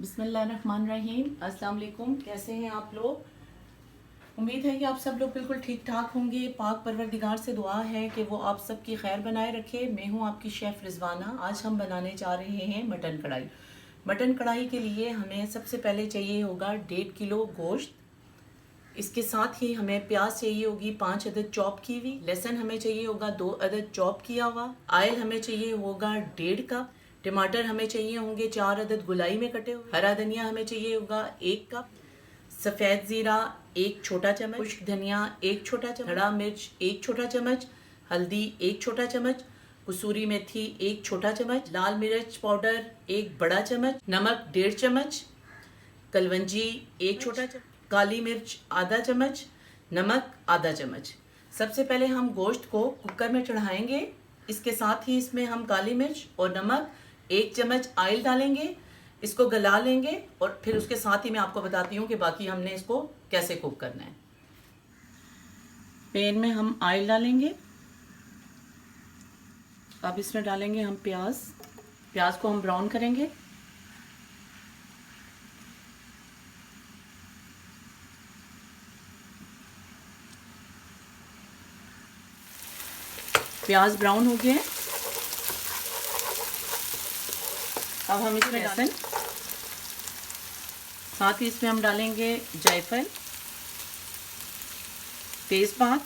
बिस्मिल्लाहिर्रहमानिर्रहीम। अस्सलाम वालेकुम। कैसे हैं आप लोग? उम्मीद है कि आप सब लोग बिल्कुल ठीक ठाक होंगे। पाक परवरदिगार से दुआ है कि वो आप सब की खैर बनाए रखे। मैं हूं आपकी शेफ़ रिजवाना। आज हम बनाने जा रहे हैं मटन कढ़ाई। मटन कढ़ाई के लिए हमें सबसे पहले चाहिए होगा 1.5 किलो गोश्त। इसके साथ ही हमें प्याज चाहिए होगी 5 अदद चॉप की हुई, लहसुन हमें चाहिए होगा 2 अदद चॉप किया हुआ, ऑयल हमें चाहिए होगा 1.5 कप, टमाटर हमें चाहिए होंगे 4 अदद गुलाई में कटे हुए, हरा धनिया हमें चाहिए होगा 1 कप, सफ़ेद ज़ीरा 1 छोटा चम्मच, खुश्क धनिया 1 छोटा चम्मच, हरा मिर्च 1 छोटा चम्मच, हल्दी 1 छोटा चम्मच, कसूरी मेथी 1 छोटा चम्मच, लाल मिर्च पाउडर 1 बड़ा चम्मच, नमक 1.5 चम्मच, कलवंजी 1 छोटा चम्मच, काली मिर्च आधा चम्मच, नमक आधा चम्मच। सबसे पहले हम गोश्त को कुकर में चढ़ाएंगे। इसके साथ ही इसमें हम काली मिर्च और नमक 1 चम्मच ऑयल डालेंगे, इसको गला लेंगे और फिर उसके साथ ही मैं आपको बताती हूँ कि बाकी हमने इसको कैसे कुक करना है। पैन में हम ऑयल डालेंगे। अब इसमें डालेंगे हम प्याज को हम ब्राउन करेंगे। प्याज ब्राउन हो गया है। अब हम इसमें लहसुन, साथ ही इसमें हम डालेंगे जायफल, तेज़पात,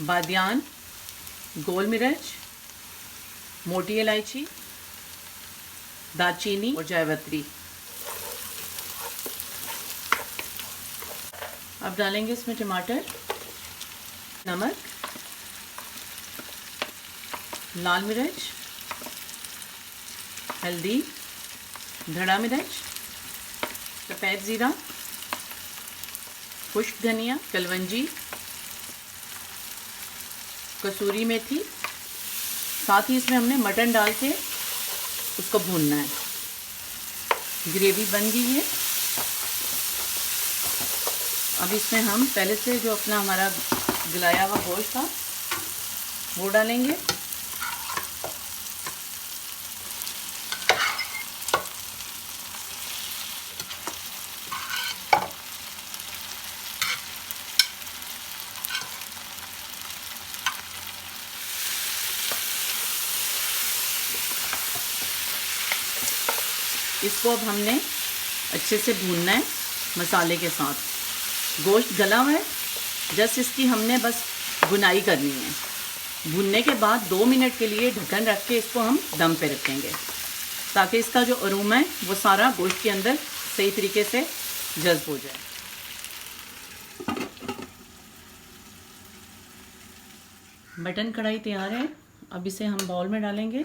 बादियान, गोल मिर्च, मोटी इलायची, दालचीनी और जावित्री। अब डालेंगे इसमें टमाटर, नमक, लाल मिर्च, हल्दी, धड़ा मिर्च, सफ़ेद ज़ीरा, खुश्क धनिया, कलवंजी, कसूरी मेथी। साथ ही इसमें हमने मटन डाल के उसको भूनना है। ग्रेवी बन गई है। अब इसमें हम पहले से जो अपना हमारा गलाया हुआ गोश्त था वो डालेंगे। इसको अब हमने अच्छे से भूनना है मसाले के साथ। गोश्त गला हुआ है, जस्ट इसकी हमने बस भुनाई करनी है। भुनने के बाद 2 मिनट के लिए ढक्कन रख के इसको हम दम पे रखेंगे ताकि इसका जो अरोमा है वो सारा गोश्त के अंदर सही तरीके से जज्ब हो जाए। मटन कढ़ाई तैयार है। अब इसे हम बाउल में डालेंगे।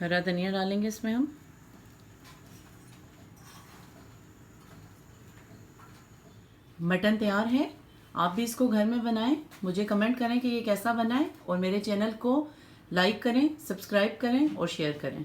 हरा धनिया डालेंगे इसमें हम। मटन तैयार है। आप भी इसको घर में बनाएं, मुझे कमेंट करें कि ये कैसा बना है और मेरे चैनल को लाइक करें, सब्सक्राइब करें और शेयर करें।